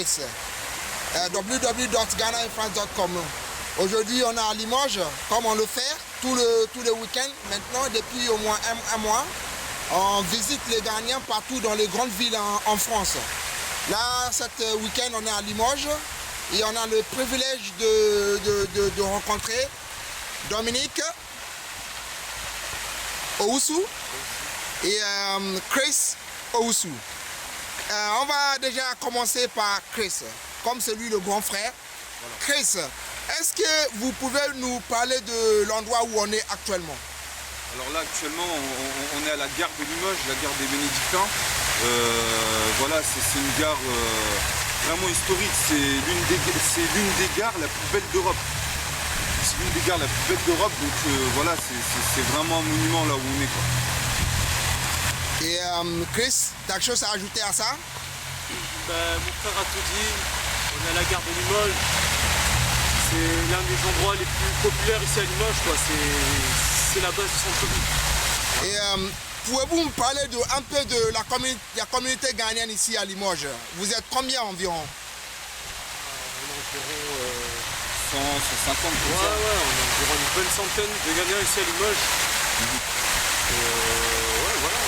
Chris. www.ghanainfrance.com. Aujourd'hui, on est à Limoges, comme on le fait tous les week-ends. Maintenant, depuis au moins un mois, on visite les Ghanéens partout dans les grandes villes en France. Là, cet week-end, on est à Limoges et on a le privilège de rencontrer Dominique Owusu et Chris Owusu. On va déjà commencer par Chris, comme c'est lui le grand frère. Voilà. Chris, est-ce que vous pouvez nous parler de l'endroit où on est actuellement? Alors là, actuellement, on est à la gare de Limoges, la gare des Bénédictins. Voilà, c'est une gare vraiment historique. C'est l'une des gares la plus belle d'Europe. C'est l'une des gares la plus belle d'Europe, donc voilà, c'est vraiment un monument là où on est, quoi. Et Chris, t'as quelque chose à ajouter à ça? Mon frère a tout dit, on est à la gare de Limoges. C'est l'un des endroits les plus populaires ici à Limoges, quoi. C'est la base du centre-ville. Et pouvez-vous me parler un peu de la communauté ghanéenne ici à Limoges? Vous êtes combien environ? On est environ 150 comme ça. Ouais, on a environ une bonne centaine de Ghanéens ici à Limoges. Ouais, voilà.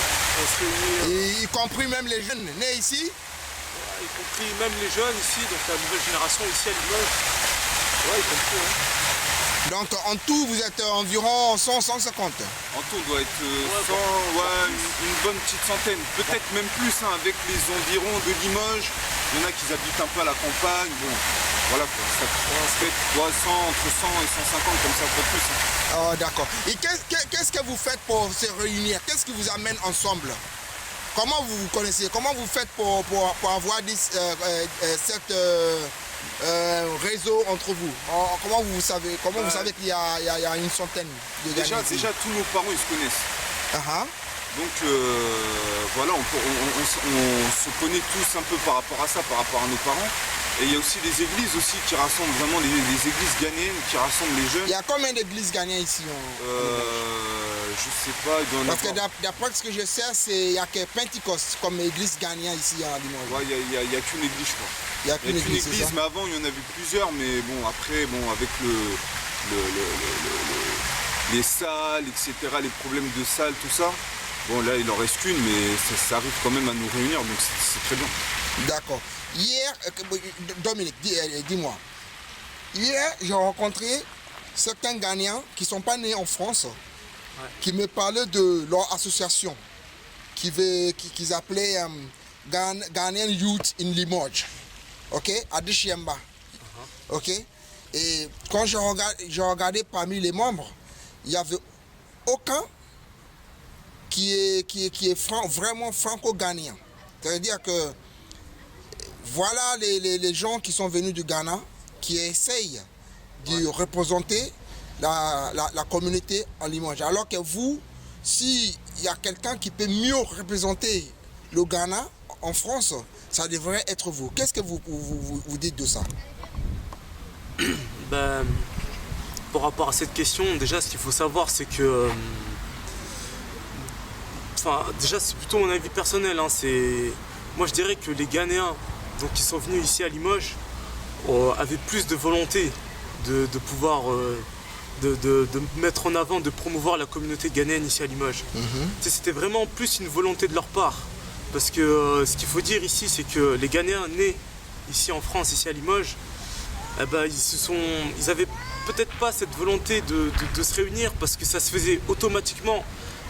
Y compris même les jeunes nés ici? Ouais, y compris même les jeunes ici, donc la nouvelle génération ici à Limoges. Ouais, y compris, hein. Donc en tout, vous êtes environ 100-150? En tout, on doit être 100, une bonne petite centaine, peut-être même plus, hein, avec les environs de Limoges. Il y en a qui habitent un peu à la campagne. Bon, voilà quoi, ça fait 300, entre 100 et 150 comme ça, pas plus. Hein. Oh, d'accord. Et qu'est-ce que vous faites pour se réunir? Qu'est-ce qui vous amène ensemble? Comment vous vous connaissez? Comment vous faites pour avoir cette réseau entre vous? Comment vous savez qu'il y a une centaine de Ghanéens? Déjà, tous nos parents, ils se connaissent. Donc voilà, on se connaît tous un peu par rapport à ça, par rapport à nos parents. Et il y a aussi des églises aussi qui rassemblent vraiment les églises ghanéennes, qui rassemblent les jeunes. Il y a combien d'églises ghanéennes ici? Je sais pas, il doit en avoir. Parce que d'après ce que je sais, il n'y a que Pentecôte comme église ghanéenne ici à Limoges. Ouais, il n'y a qu'une église, je crois. Il n'y a qu'une église, mais avant il y en avait plusieurs, mais bon, après, bon, avec les salles, etc., les problèmes de salles, tout ça, bon, là, il en reste qu'une, mais ça arrive quand même à nous réunir, donc c'est très bien. D'accord. Hier, Dominique, dis-moi. Hier, j'ai rencontré certains Ghanéens qui ne sont pas nés en France, qui me parlaient de leur association, qu'ils appelaient Ghanaian Youth in Limoges, ok, à Deshiemba, ok. Et quand je regardais parmi les membres, il n'y avait aucun qui est vraiment franco-ghanéen. C'est-à-dire que voilà les gens qui sont venus du Ghana, qui essayent de représenter la communauté en Limoges. Alors que vous, s'il y a quelqu'un qui peut mieux représenter le Ghana en France, ça devrait être vous. Qu'est-ce que vous dites de ça? Par rapport à cette question, déjà ce qu'il faut savoir, c'est que... déjà c'est plutôt mon avis personnel, hein, moi je dirais que les Ghanéens qui sont venus ici à Limoges avaient plus de volonté de pouvoir de mettre en avant, de promouvoir la communauté ghanéenne ici à Limoges. C'était vraiment plus une volonté de leur part, parce que ce qu'il faut dire ici, c'est que les Ghanéens nés ici en France, ici à Limoges, ils avaient peut-être pas cette volonté de se réunir, parce que ça se faisait automatiquement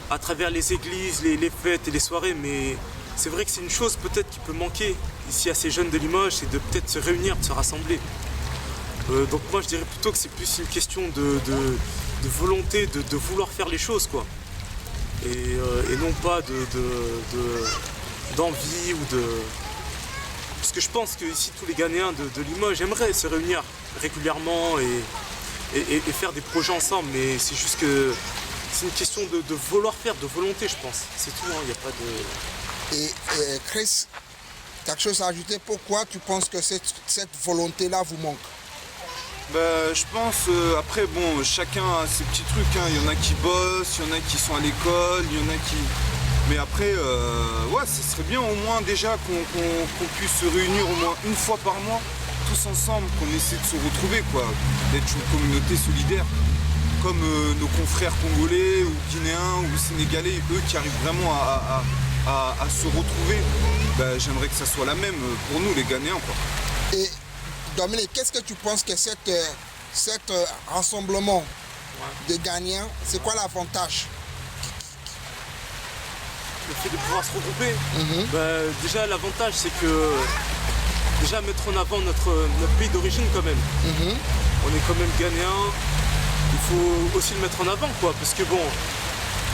à travers les églises, les fêtes et les soirées, mais c'est vrai que c'est une chose peut-être qui peut manquer ici à ces jeunes de Limoges, c'est de peut-être se réunir, de se rassembler. Donc moi je dirais plutôt que c'est plus une question de volonté de vouloir faire les choses, quoi. Et non pas d'envie ou de... Parce que je pense que ici tous les Ghanéens de Limoges aimeraient se réunir régulièrement et faire des projets ensemble, mais c'est juste que c'est une question de vouloir faire, de volonté, je pense. C'est tout, il n'y a pas de... Et Chris, quelque chose à ajouter? Pourquoi tu penses que cette volonté-là vous manque? Je pense, après, bon, chacun a ses petits trucs, hein. Il y en a qui bossent, il y en a qui sont à l'école, il y en a qui... Mais après, ouais, ce serait bien au moins déjà qu'on puisse se réunir au moins une fois par mois, tous ensemble, qu'on essaie de se retrouver, quoi, d'être une communauté solidaire, comme nos confrères congolais ou guinéens ou sénégalais, eux qui arrivent vraiment à se retrouver. Ben, j'aimerais que ça soit la même pour nous, les Ghanéens, quoi. Et Dominique, qu'est-ce que tu penses que cet rassemblement de Ghanéens, c'est quoi l'avantage? Le fait de pouvoir se regrouper, déjà l'avantage c'est que déjà mettre en avant notre pays d'origine quand même. On est quand même Ghanéens, il faut aussi le mettre en avant quoi, parce que bon,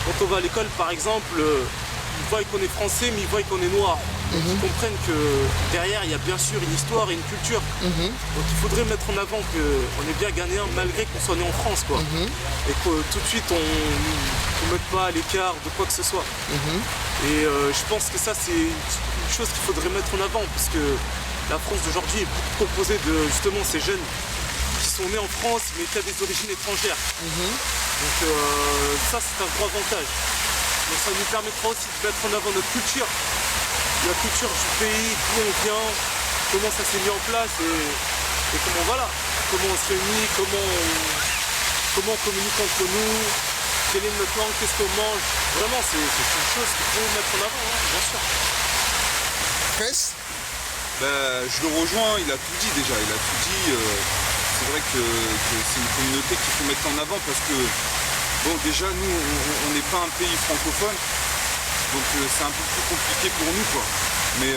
quand on va à l'école par exemple, ils voient qu'on est français mais ils voient qu'on est noir. Donc ils comprennent que derrière il y a bien sûr une histoire et une culture. Donc il faudrait mettre en avant qu'on est bien Ghanéen malgré qu'on soit né en France quoi. Et que tout de suite on ne mette pas à l'écart de quoi que ce soit. Et je pense que ça c'est une chose qu'il faudrait mettre en avant parce que la France d'aujourd'hui est beaucoup composée de justement ces jeunes qui sont nés en France mais qui ont des origines étrangères. Donc ça c'est un gros avantage. Donc ça nous permettra aussi de mettre en avant notre culture. La culture du pays, d'où on vient, comment ça s'est mis en place et comment voilà, comment on se réunit, comment on communique entre nous, quelle est notre langue, qu'est-ce qu'on mange. Vraiment, c'est une chose qu'il faut mettre en avant, hein, bien sûr. Chris? Ben, je le rejoins, il a tout dit déjà, il a tout dit. C'est vrai que c'est une communauté qu'il faut mettre en avant parce que, bon, déjà, nous, on n'est pas un pays francophone. Donc c'est un peu plus compliqué pour nous quoi. Mais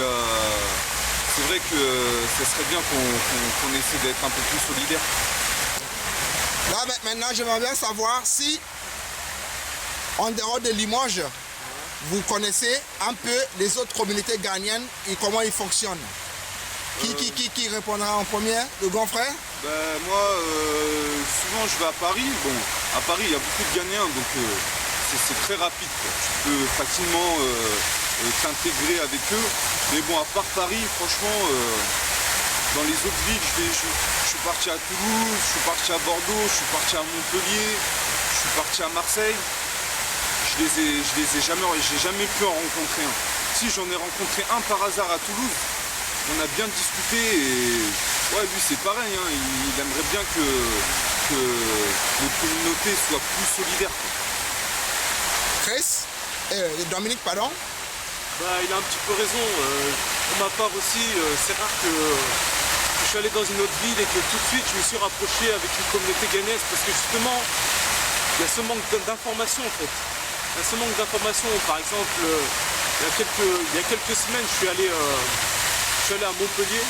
c'est vrai que ce serait bien qu'on essaie d'être un peu plus solidaire. Là maintenant j'aimerais bien savoir si en dehors de Limoges, vous connaissez un peu les autres communautés ghanéennes et comment ils fonctionnent. Qui répondra en premier? Le grand frère? Ben, moi souvent je vais à Paris. Bon, à Paris il y a beaucoup de Ghanéens donc c'est très rapide, quoi. Tu peux facilement t'intégrer avec eux. Mais bon, à part Paris, franchement, dans les autres villes, je suis parti à Toulouse, je suis parti à Bordeaux, je suis parti à Montpellier, je suis parti à Marseille. J'ai jamais pu en rencontrer un. Si j'en ai rencontré un par hasard à Toulouse, on a bien discuté et ouais, lui c'est pareil, hein, il aimerait bien que notre communauté soit plus solidaire. Chris, Dominique, pardon? Bah, il a un petit peu raison. Pour ma part aussi, c'est rare que je suis allé dans une autre ville et que tout de suite je me suis rapproché avec une communauté ghanéenne parce que justement, il y a ce manque d'informations en fait. Il y a ce manque d'informations. Par exemple, il y a quelques semaines, je suis allé à Montpellier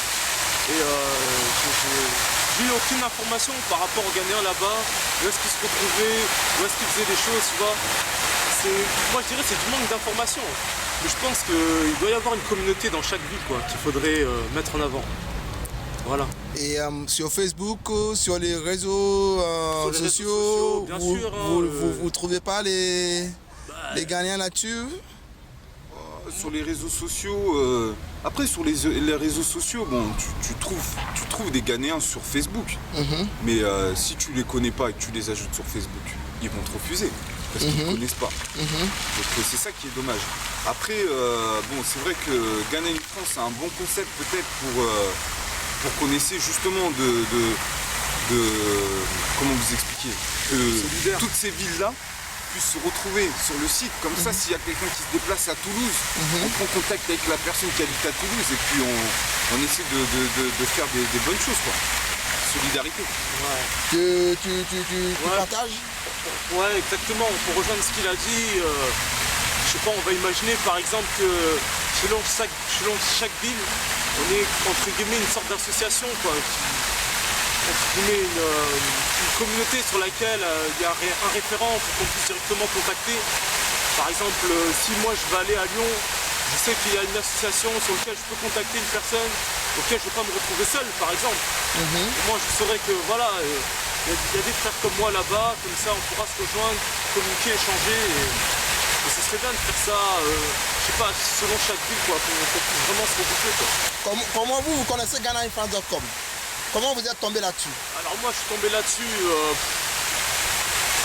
et j'ai eu aucune information par rapport aux Ghanéens là-bas, où est-ce qu'ils se retrouvaient, où est-ce qu'ils faisaient des choses, tu vois. Moi je dirais c'est du manque d'information. Mais je pense qu'il doit y avoir une communauté dans chaque ville quoi, qu'il faudrait mettre en avant. Voilà. Et sur Facebook, sur les réseaux sociaux, bien vous, sûr, vous trouvez pas les Ghanéens là-dessus? Sur les réseaux sociaux, après sur les réseaux sociaux, bon, tu trouves des Ghanéens sur Facebook. Mais si tu les connais pas et que tu les ajoutes sur Facebook, ils vont te refuser. Parce qu'ils ne connaissent pas. Donc c'est ça qui est dommage. Après, bon, c'est vrai que Ghana in France, c'est un bon concept peut-être pour qu'on essaie justement comment vous expliquer, que toutes ces villes-là puissent se retrouver sur le site. Comme ça, s'il y a quelqu'un qui se déplace à Toulouse, on prend contact avec la personne qui habite à Toulouse et puis on essaie de faire des bonnes choses, quoi. Solidarité. Ouais. Tu partages? Ouais, exactement. Pour rejoindre ce qu'il a dit, je sais pas, on va imaginer par exemple que selon chaque ville, on est entre guillemets une sorte d'association, quoi, entre guillemets une communauté sur laquelle il y a un référent qu'on puisse directement contacter. Par exemple, si moi je vais aller à Lyon, je sais qu'il y a une association sur laquelle je peux contacter une personne auquel je ne vais pas me retrouver seul, par exemple. Et moi je saurais que voilà, il y a des frères comme moi là-bas, comme ça on pourra se rejoindre, communiquer, échanger. Et ce serait bien de faire ça, je sais pas, selon chaque ville, quoi, qu'on puisse vraiment se regrouper, quoi. Comment vous connaissez GhanaInFrance.com? Comment vous êtes tombé là-dessus? Alors moi je suis tombé là-dessus,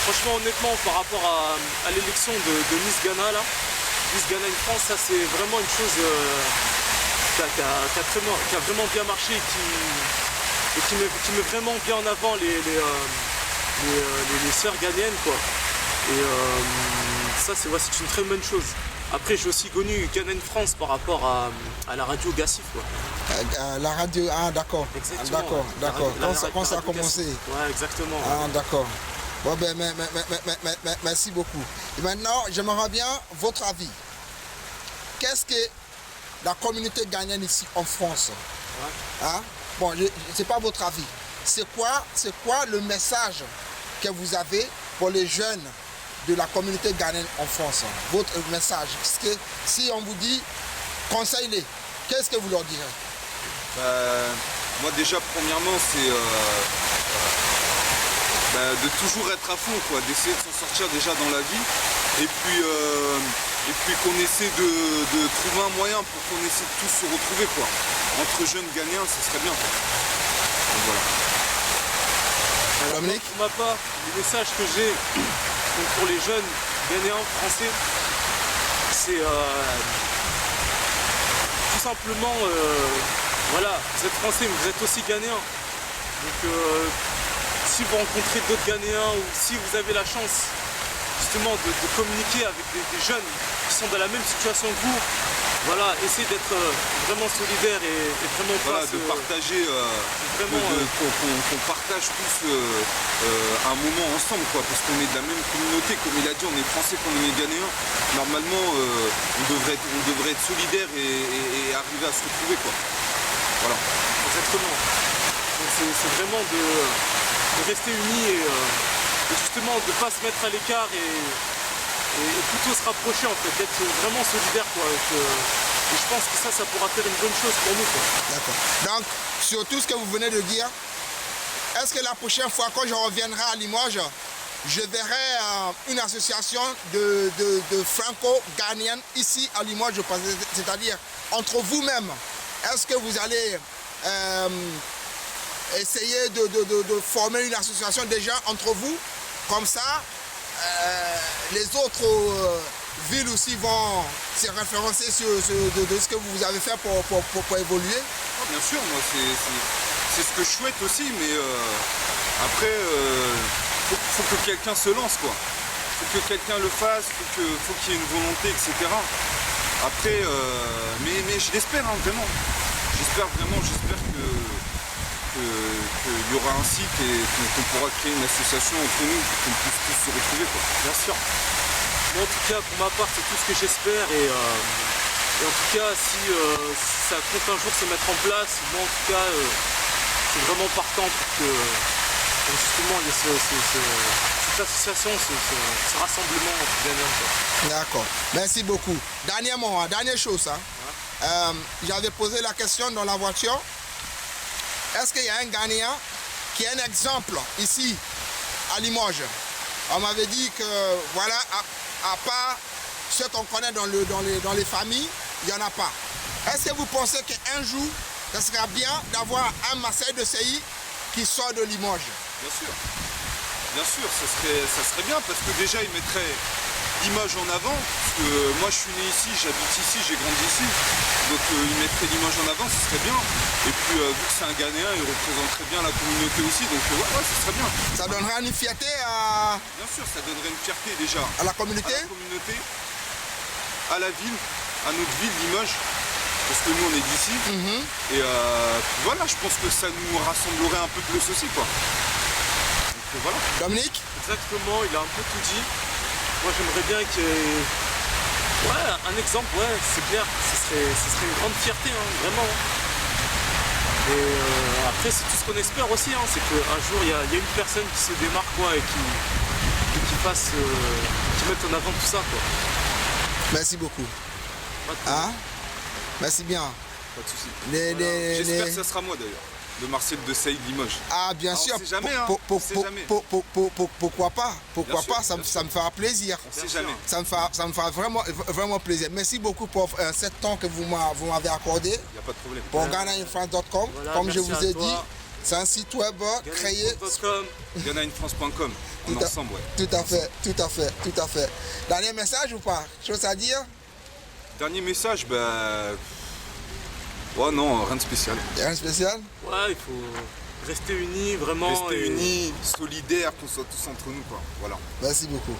franchement honnêtement par rapport à l'élection de Miss Ghana là, Miss Ghana in France, ça c'est vraiment une chose qui a vraiment bien marché et qui met vraiment bien en avant les sœurs ghanéennes, quoi. Et ça c'est une très bonne chose. Après j'ai aussi connu Ghana in France par rapport à la radio Gassif, quoi. La radio, ah d'accord. Exactement. D'accord. Quand ça a radio commencé. Gassif. Ouais, exactement. Ah d'accord. Bon, ben, merci beaucoup. Et maintenant, j'aimerais bien votre avis. Qu'est-ce que la communauté ghanéenne ici en France? Ouais. Hein? Bon, c'est pas votre avis. C'est quoi le message que vous avez pour les jeunes de la communauté ghanéenne en France? Votre message. Parce que si on vous dit conseille-les, qu'est-ce que vous leur direz? Moi déjà, premièrement, c'est de toujours être à fond, quoi, d'essayer de s'en sortir déjà dans la vie. Et puis qu'on essaie de trouver un moyen pour qu'on essaie de tous se retrouver, quoi. Entre jeunes Ghanéens, ce serait bien, quoi. Donc voilà. Alors, moi, pour ma part, le message que j'ai pour les jeunes Ghanéens français, c'est tout simplement, voilà, vous êtes français, mais vous êtes aussi Ghanéens. Donc si vous rencontrez d'autres Ghanéens ou si vous avez la chance justement de communiquer avec des jeunes qui sont dans la même situation que vous, voilà, essayez d'être vraiment solidaire et vraiment voilà, de partager, qu'on partage tous un moment ensemble, quoi, parce qu'on est de la même communauté, comme il a dit, on est français comme on est ghanéen. Normalement, on devrait être solidaire et arriver à se retrouver, quoi. Voilà. Exactement. Donc c'est vraiment de rester unis et justement de ne pas se mettre à l'écart et plutôt se rapprocher, en fait, d'être vraiment solidaire, quoi. Et je pense que ça pourra faire une bonne chose pour nous, quoi. D'accord. Donc, sur tout ce que vous venez de dire, est-ce que la prochaine fois, quand je reviendrai à Limoges, je verrai une association de franco-ghanéennes ici à Limoges, c'est-à-dire entre vous-même? Est-ce que vous allez essayer de former une association déjà entre vous? Comme ça, les autres villes aussi vont se référencer sur de ce que vous avez fait pour évoluer. Bien sûr, moi c'est ce que je souhaite aussi, mais après faut que quelqu'un se lance, quoi. Faut que quelqu'un le fasse, faut qu'il y ait une volonté, etc. Après, mais je l'espère, hein, vraiment. J'espère qu'il y aura un site et qu'on pourra créer une association entre nous pour qu'on puisse tous se retrouver, quoi. Bien sûr. Moi, en tout cas, pour ma part, c'est tout ce que j'espère et en tout cas, si ça compte un jour se mettre en place, moi, en tout cas, je suis vraiment partant pour que justement il y ait cette association, ce rassemblement entre Ghanéens, quoi. D'accord. Merci beaucoup. Dernière chose, hein. Ouais. J'avais posé la question dans la voiture. Est-ce qu'il y a un Ghanéen qui est un exemple ici à Limoges? On m'avait dit que voilà, à part ceux qu'on connaît dans les familles, il n'y en a pas. Est-ce que vous pensez qu'un jour, ce serait bien d'avoir un Marseille de CI qui sort de Limoges? Bien sûr, ça serait bien parce que déjà il mettrait Limoges en avant, parce que moi je suis né ici, j'habite ici, j'ai grandi ici, donc il mettrait Limoges en avant, ce serait bien. Et puis vu que c'est un Ghanéen, il représenterait bien la communauté aussi, donc ouais, ce serait bien. Ça donnerait une fierté à... Bien sûr, ça donnerait une fierté déjà. À la communauté? À la ville, à notre ville, Limoges, parce que nous on est d'ici. Et voilà, je pense que ça nous rassemblerait un peu plus aussi, quoi. Donc voilà. Dominique? Exactement, il a un peu tout dit. Moi j'aimerais bien qu'il y ait... Ouais, un exemple, ouais, c'est clair, ce serait une grande fierté, hein, vraiment. Et après c'est tout ce qu'on espère aussi, hein, c'est qu'un jour il y a une personne qui se démarque, quoi, et qui mette en avant tout ça, quoi. Merci beaucoup. Hein? Merci bien. Pas de soucis. J'espère que ça sera moi d'ailleurs. Le Marcel de Saïd Limoges. Ah bien sûr, on sait jamais, hein. Pourquoi pas? Pourquoi pas, ça me fera plaisir. On sait jamais. Ça me fera vraiment plaisir. Merci beaucoup pour ce temps que vous m'avez accordé. Il n'y a pas de problème. Pour GhanaInFrance.com, voilà, comme je vous ai dit, c'est un site web créé. GhanaInFrance.com, ensemble, ouais. Tout à fait. Dernier message ou pas? Chose à dire? Dernier message, ouais, non, rien de spécial. Il y a rien de spécial? Ouais, il faut rester unis, vraiment. Rester unis, solidaires, qu'on soit tous entre nous, quoi. Voilà. Merci beaucoup.